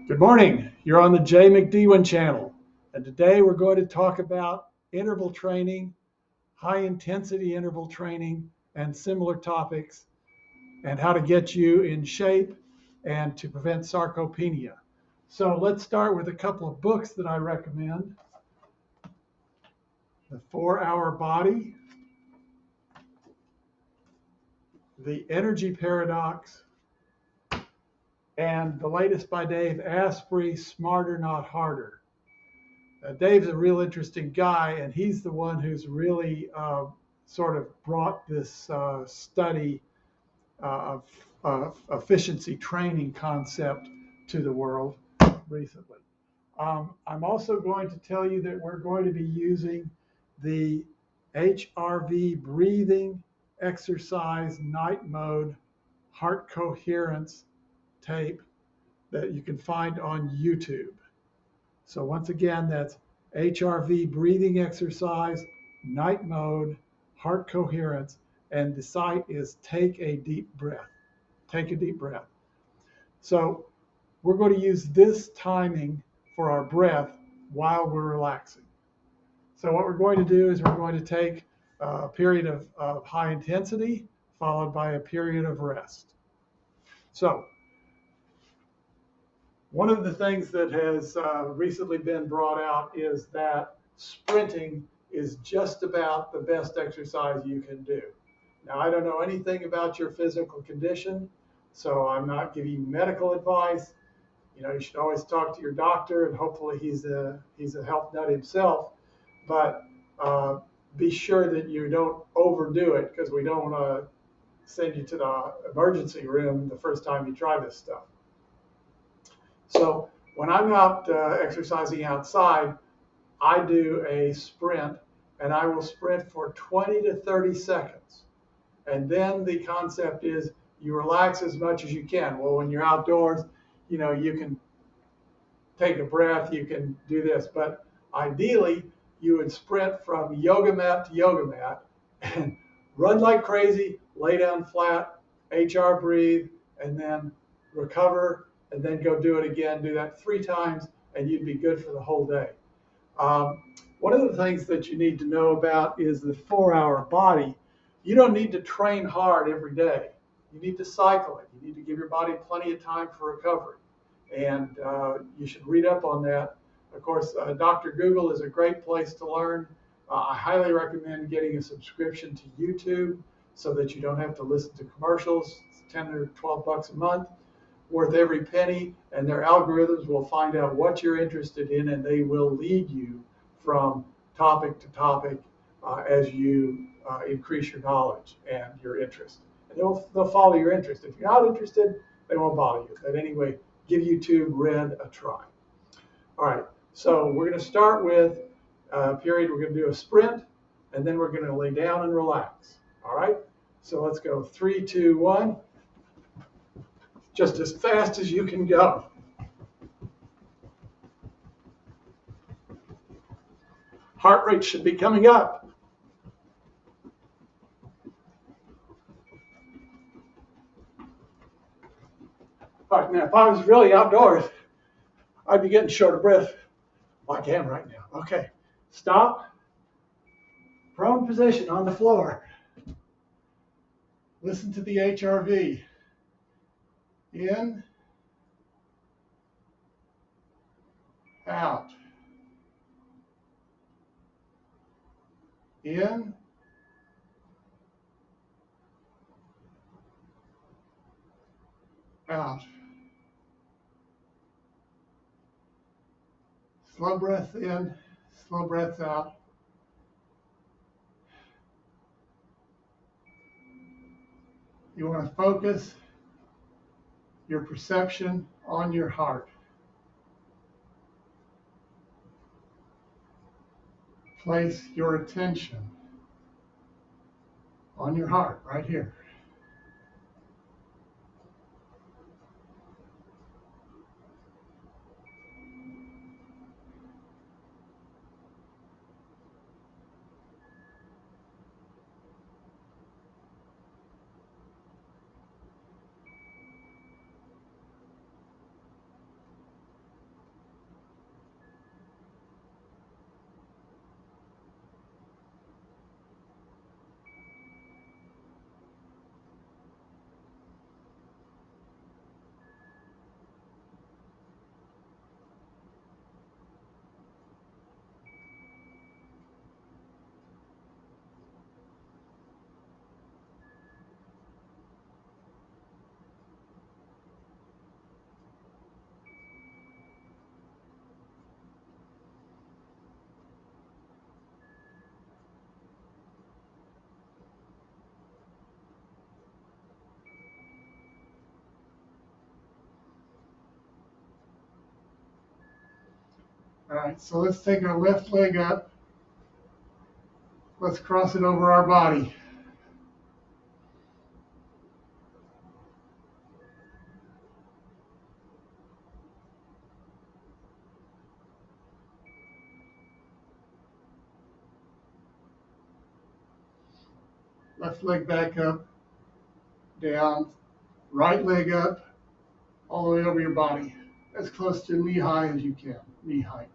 Good morning. You're on the Jay McDewan channel. And today we're going to talk about interval training, high intensity interval training, and similar topics, and how to get you in shape and to prevent sarcopenia. So let's start with a couple of books that I recommend. The 4-Hour Body, The Energy Paradox, and the latest by Dave Asprey, Smarter Not Harder. Dave's a real interesting guy, and he's the one who's really sort of brought this study of efficiency training concept to the world recently. I'm also going to tell you that we're going to be using the HRV breathing exercise night mode heart coherence tape that you can find on YouTube. So once again, that's HRV breathing exercise, night mode, heart coherence, and the site is Take a Deep Breath. Take a deep breath. So we're going to use this timing for our breath while we're relaxing. So what we're going to do is we're going to take a period of high intensity followed by a period of rest. So one of the things that has recently been brought out is that sprinting is just about the best exercise you can do. Now, I don't know anything about your physical condition, so I'm not giving you medical advice. You should always talk to your doctor, and hopefully he's a health nut himself. But be sure that you don't overdo it, because we don't want to send you to the emergency room the first time you try this stuff. So when I'm out exercising outside, I do a sprint, and I will sprint for 20 to 30 seconds. And then the concept is you relax as much as you can. Well, when you're outdoors, you can take a breath, you can do this. But ideally, you would sprint from yoga mat to yoga mat and run like crazy, lay down flat, HR breathe, and then recover, and then go do it again. Do that 3 times, and you'd be good for the whole day. One of the things that you need to know about is the 4-Hour Body. You don't need to train hard every day. You need to cycle it. You need to give your body plenty of time for recovery. And you should read up on that. Of course, Dr. Google is a great place to learn. I highly recommend getting a subscription to YouTube so that you don't have to listen to commercials. It's 10 or 12 bucks a month, worth every penny, and their algorithms will find out what you're interested in, and they will lead you from topic to topic as you increase your knowledge and your interest. And they'll follow your interest. If you're not interested, they won't bother you. But anyway, give YouTube Red a try. All right, so we're going to start with a period. We're going to do a sprint, and then we're going to lay down and relax. All right, so let's go 3, 2, 1. Just as fast as you can go. Heart rate should be coming up. All right, now if I was really outdoors, I'd be getting short of breath like I am right now. Okay, stop. Prone position on the floor. Listen to the HRV. In, out. In, out. Slow breath in, slow breath out. You want to focus your perception on your heart. Place your attention on your heart right here. All right, so let's take our left leg up. Let's cross it over our body. Left leg back up, down, right leg up, all the way over your body, as close to knee high as you can, knee height.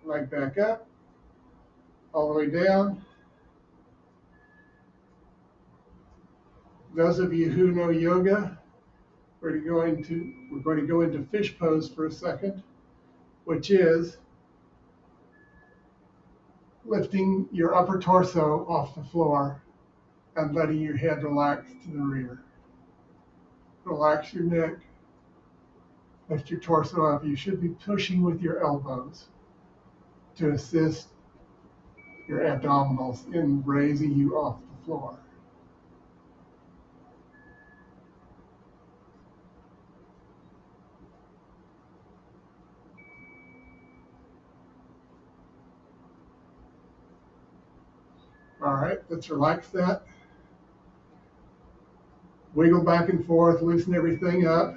Leg back up, all the way down. Those of you who know yoga, we're going to go into fish pose for a second, which is lifting your upper torso off the floor and letting your head relax to the rear. Relax your neck, lift your torso up. You should be pushing with your elbows to assist your abdominals in raising you off the floor. All right, let's relax that. Wiggle back and forth, loosen everything up.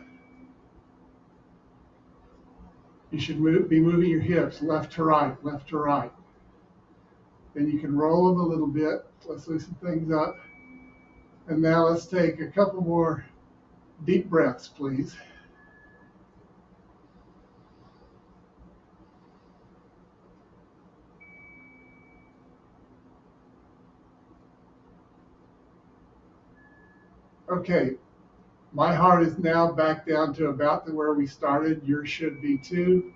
You should be moving your hips left to right, left to right. Then you can roll them a little bit. Let's loosen things up. And now let's take a couple more deep breaths, please. Okay, my heart is now back down to about where we started. Yours should be too.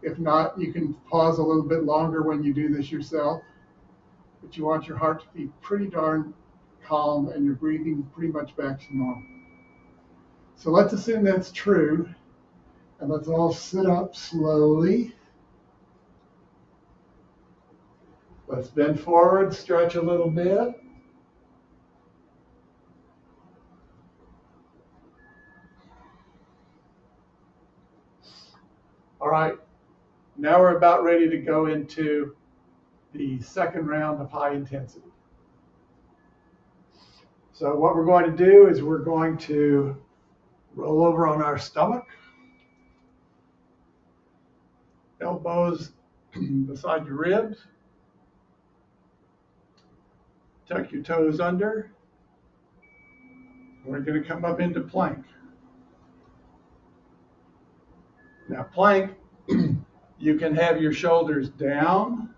If not, you can pause a little bit longer when you do this yourself. But you want your heart to be pretty darn calm and your breathing pretty much back to normal. So let's assume that's true. And let's all sit up slowly. Let's bend forward, stretch a little bit. All right, now we're about ready to go into the second round of high intensity. So what we're going to do is we're going to roll over on our stomach, elbows beside your ribs, tuck your toes under. We're going to come up into plank. Now plank, you can have your shoulders down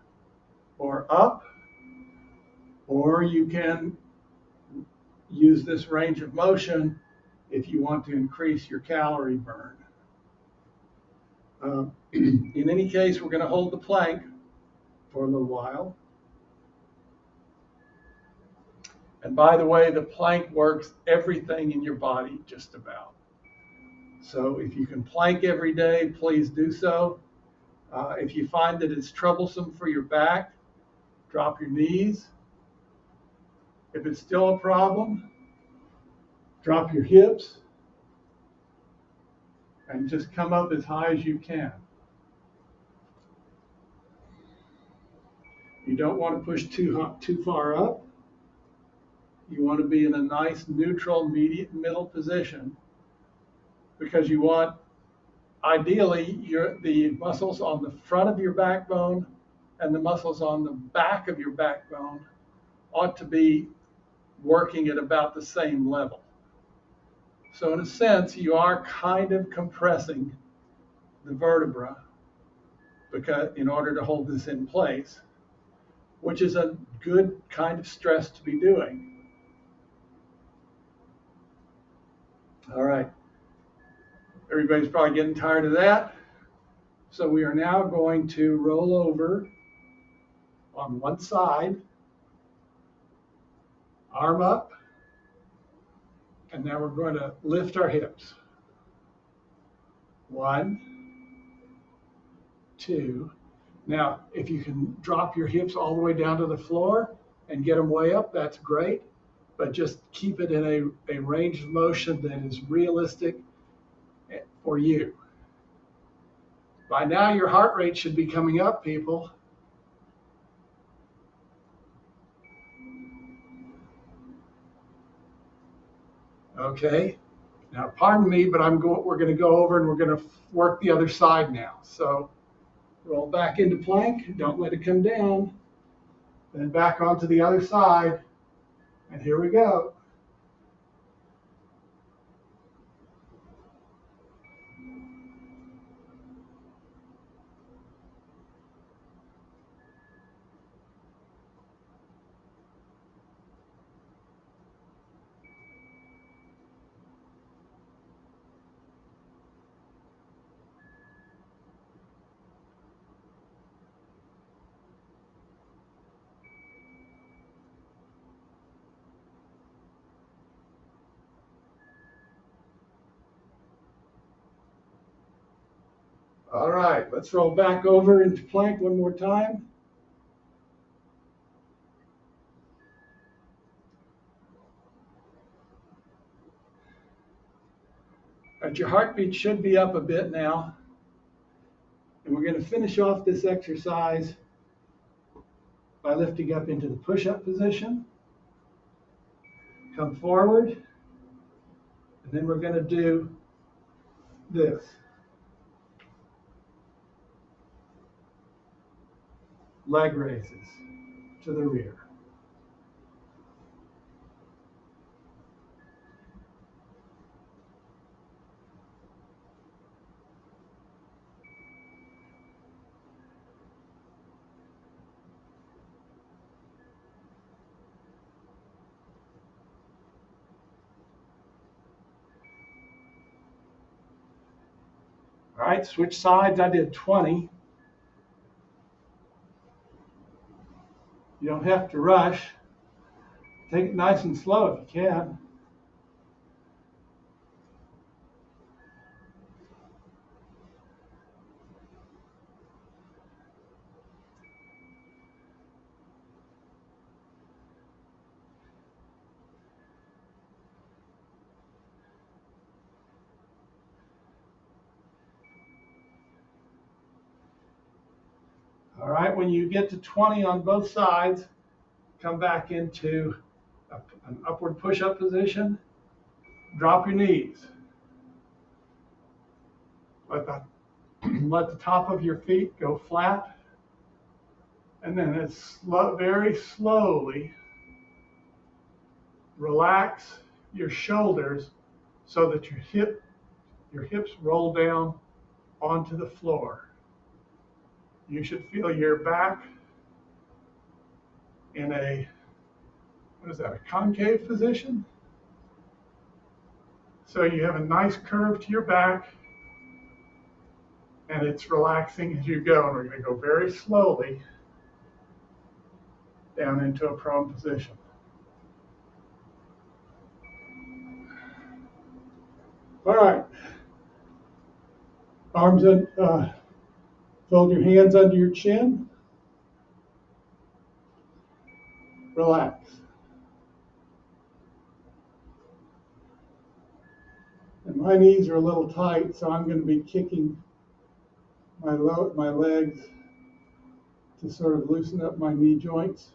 or up, or you can use this range of motion if you want to increase your calorie burn. In any case, we're going to hold the plank for a little while. And by the way, the plank works everything in your body just about. So if you can plank every day, please do so. If you find that it's troublesome for your back, drop your knees. If it's still a problem, drop your hips and just come up as high as you can. You don't want to push too far up. You want to be in a nice neutral middle position, because you want, ideally, the muscles on the front of your backbone and the muscles on the back of your backbone ought to be working at about the same level. So in a sense, you are kind of compressing the vertebra in order to hold this in place, which is a good kind of stress to be doing. All right. Everybody's probably getting tired of that. So we are now going to roll over on one side, arm up, and now we're going to lift our hips. 1, 2. Now, if you can drop your hips all the way down to the floor and get them way up, that's great. But just keep it in a range of motion that is realistic for you. By now, your heart rate should be coming up, people. Okay. Now, pardon me, but we're going to go over and we're going to work the other side now. So roll back into plank. Don't let it come down. Then back onto the other side. And here we go. All right, let's roll back over into plank one more time. But your heartbeat should be up a bit now. And we're going to finish off this exercise by lifting up into the push-up position. Come forward. And then we're going to do this. Leg raises to the rear. All right, switch sides. I did 20. You don't have to rush. Take it nice and slow if you can. All right, when you get to 20 on both sides, come back into an upward push-up position. Drop your knees. Let the top of your feet go flat. And then it's very slowly relax your shoulders so that your hips roll down onto the floor. You should feel your back in a concave position. So you have a nice curve to your back, and it's relaxing as you go. And we're going to go very slowly down into a prone position. All right. Arms in, fold your hands under your chin. Relax. And my knees are a little tight, so I'm going to be kicking my legs to sort of loosen up my knee joints,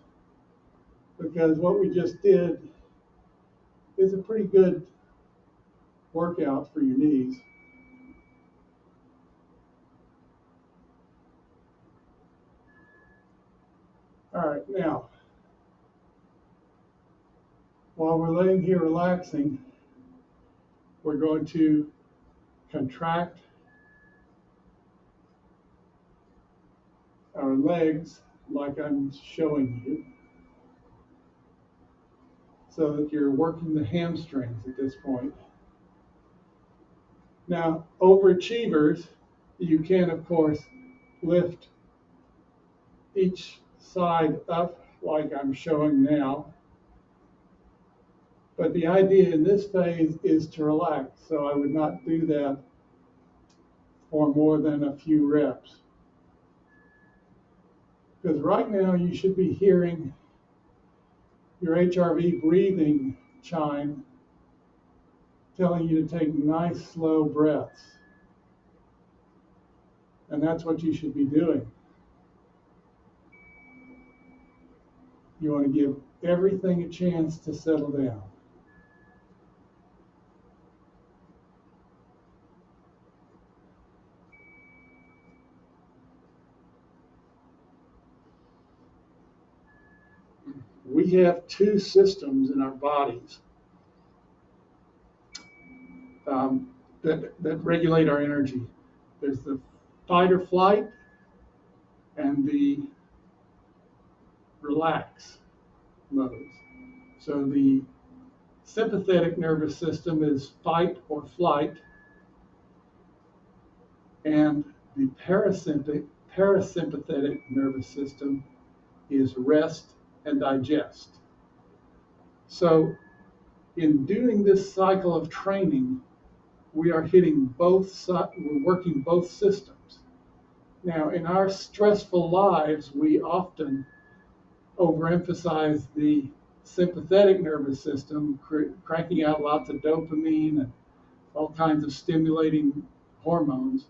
because what we just did is a pretty good workout for your knees. All right, now, while we're laying here relaxing, we're going to contract our legs like I'm showing you, so that you're working the hamstrings at this point. Now, overachievers, you can, of course, lift each side up like I'm showing now. But the idea in this phase is to relax, so I would not do that or more than a few reps. Because right now you should be hearing your HRV breathing chime telling you to take nice slow breaths. And that's what you should be doing. You want to give everything a chance to settle down. We have two systems in our bodies that regulate our energy. There's the fight or flight and the relax modes. So the sympathetic nervous system is fight or flight, and the parasympathetic nervous system is rest and digest. So in doing this cycle of training, we are hitting both we're working both systems. Now, in our stressful lives, we often overemphasize the sympathetic nervous system, cranking out lots of dopamine and all kinds of stimulating hormones.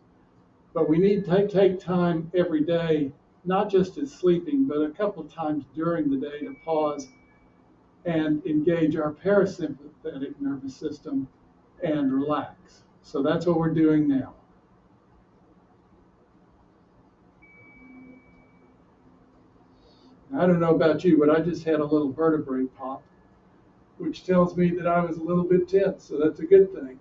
But we need to take time every day, not just as sleeping, but a couple of times during the day to pause and engage our parasympathetic nervous system and relax. So that's what we're doing now. I don't know about you, but I just had a little vertebrae pop, which tells me that I was a little bit tense, so that's a good thing.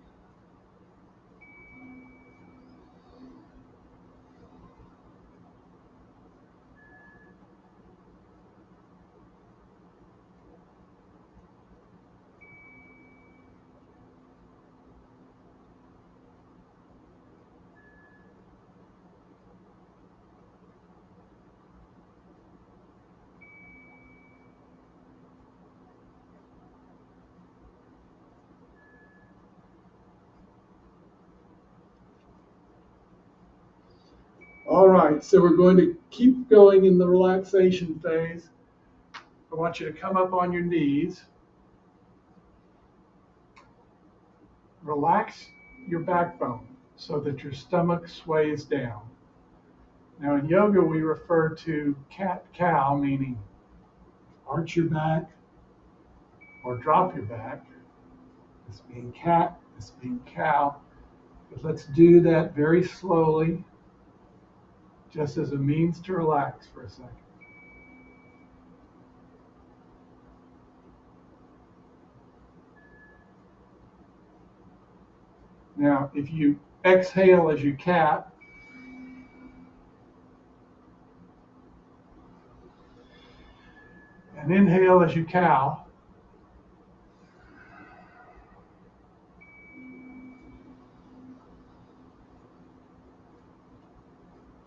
All right, so we're going to keep going in the relaxation phase. I want you to come up on your knees. Relax your backbone so that your stomach sways down. Now in yoga, we refer to cat-cow, meaning arch your back or drop your back. This being cat, this being cow. But let's do that very slowly, just as a means to relax for a second. Now, if you exhale as you cat, and inhale as you cow,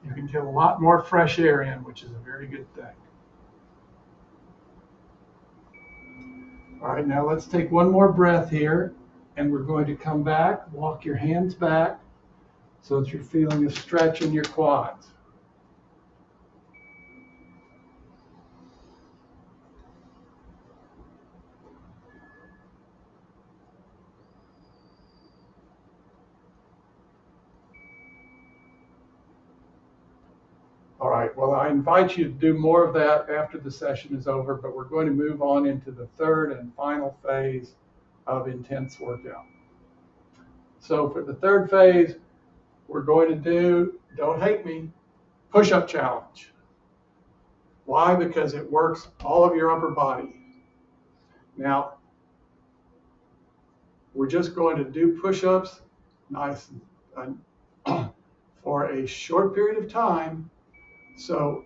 you can get a lot more fresh air in, which is a very good thing. All right, now let's take one more breath here, and we're going to come back, walk your hands back so that you're feeling a stretch in your quads. All right, well, I invite you to do more of that after the session is over, but we're going to move on into the third and final phase of intense workout. So for the third phase, we're going to do, don't hate me, push-up challenge. Why? Because it works all of your upper body. Now, we're just going to do push-ups nice and for a short period of time. So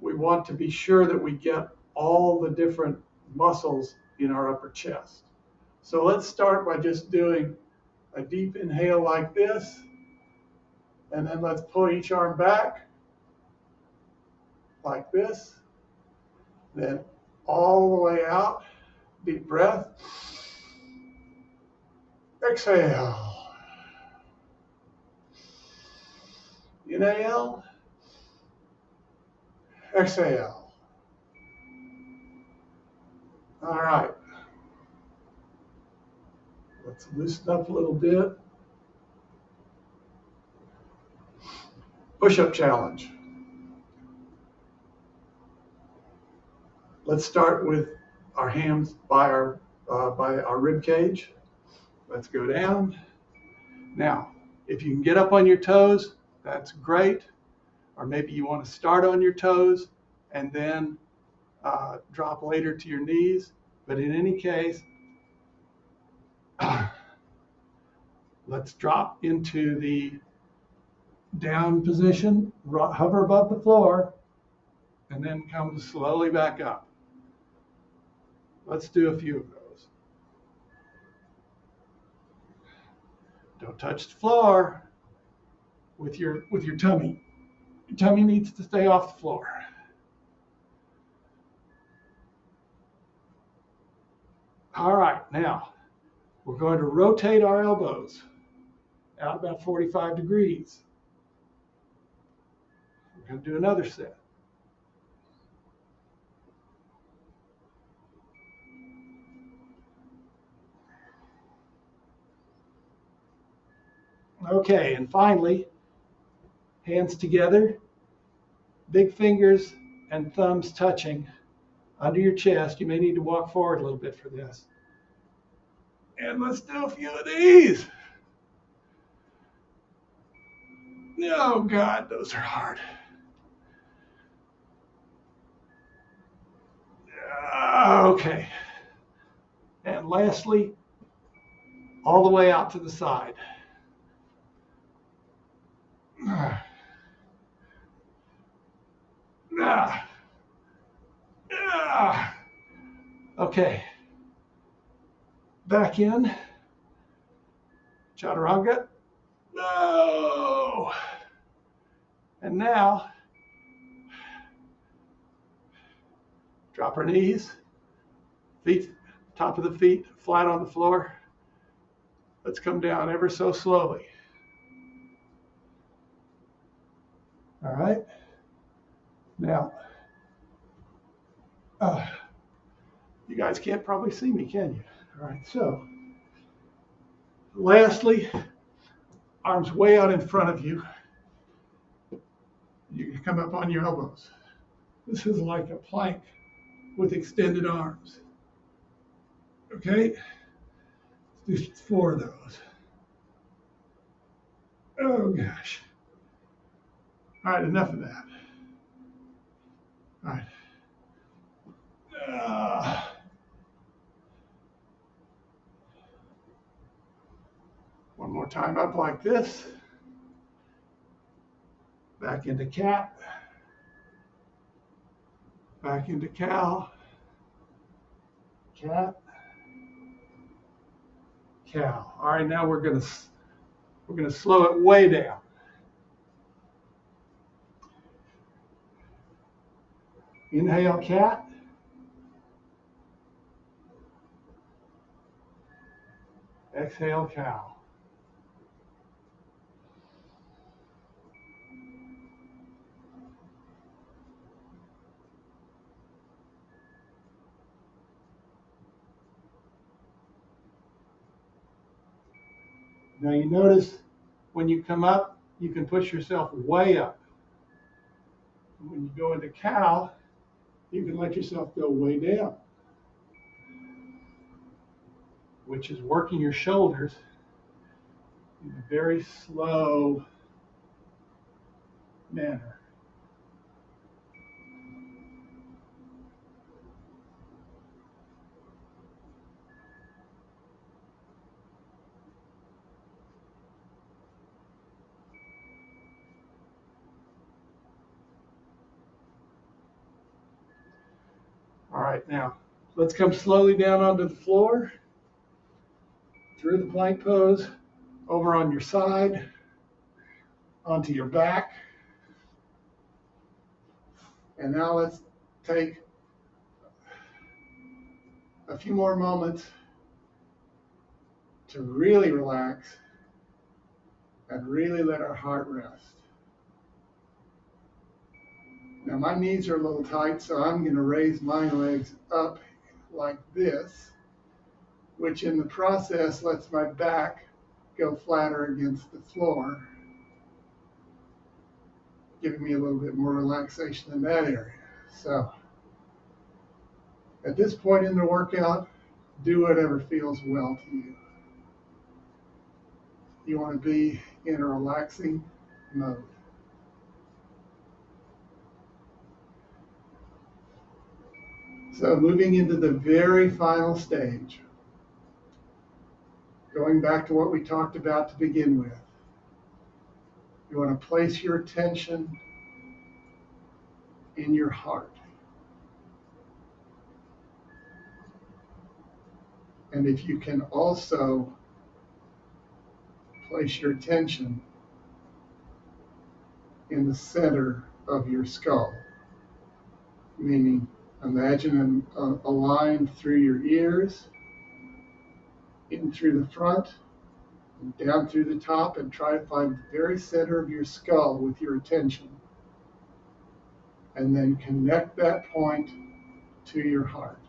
we want to be sure that we get all the different muscles in our upper chest. So let's start by just doing a deep inhale like this, and then let's pull each arm back like this, then all the way out, deep breath, exhale. Inhale, exhale. All right. Let's loosen up a little bit. Push-up challenge. Let's start with our hands by our rib cage. Let's go down. Now, if you can get up on your toes, that's great. Or maybe you want to start on your toes and then drop later to your knees. But in any case, let's drop into the down position, hover above the floor, and then come slowly back up. Let's do a few of those. Don't touch the floor with your tummy. Your tummy needs to stay off the floor. All right, now we're going to rotate our elbows out about 45 degrees. We're going to do another set. Okay, and finally, hands together, big fingers and thumbs touching under your chest. You may need to walk forward a little bit for this. And let's do a few of these. Oh God, those are hard. Okay. And lastly, all the way out to the side. Okay. Back in. Chaturanga. No. And now, drop our knees, feet, top of the feet, flat on the floor. Let's come down ever so slowly. All right. Now, you guys can't probably see me, can you? All right. So, lastly, arms way out in front of you. You can come up on your elbows. This is like a plank with extended arms. Okay? Let's do 4 of those. Oh gosh. All right, enough of that. All right. One more time up like this. Back into cat. Back into cow. Cat. Cow. All right, now we're gonna slow it way down. Inhale, cat. Exhale, cow. Now you notice when you come up, you can push yourself way up. When you go into cow, you can let yourself go way down, which is working your shoulders in a very slow manner. All right, now let's come slowly down onto the floor, through the plank pose, over on your side, onto your back. And now let's take a few more moments to really relax and really let our heart rest. Now my knees are a little tight, so I'm going to raise my legs up like this, which in the process lets my back go flatter against the floor, giving me a little bit more relaxation in that area. So at this point in the workout, do whatever feels well to you. You want to be in a relaxing mode. So moving into the very final stage, going back to what we talked about to begin with, you want to place your attention in your heart. And if you can also place your attention in the center of your skull, meaning imagine a line through your ears, in through the front, and down through the top, and try to find the very center of your skull with your attention. And then connect that point to your heart.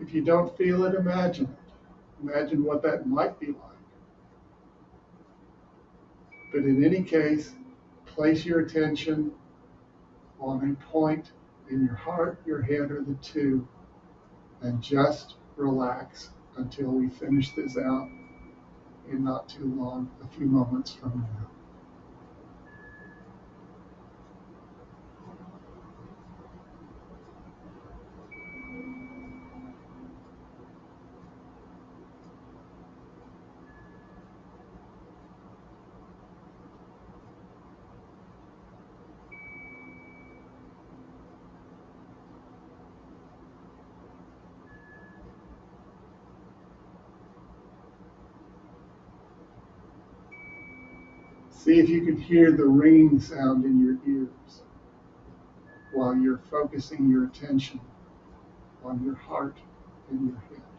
If you don't feel it, imagine it. Imagine what that might be like. But in any case, place your attention on a point in your heart, your head, or the two, and just relax until we finish this out in not too long, a few moments from now. See if you can hear the ringing sound in your ears while you're focusing your attention on your heart and your head.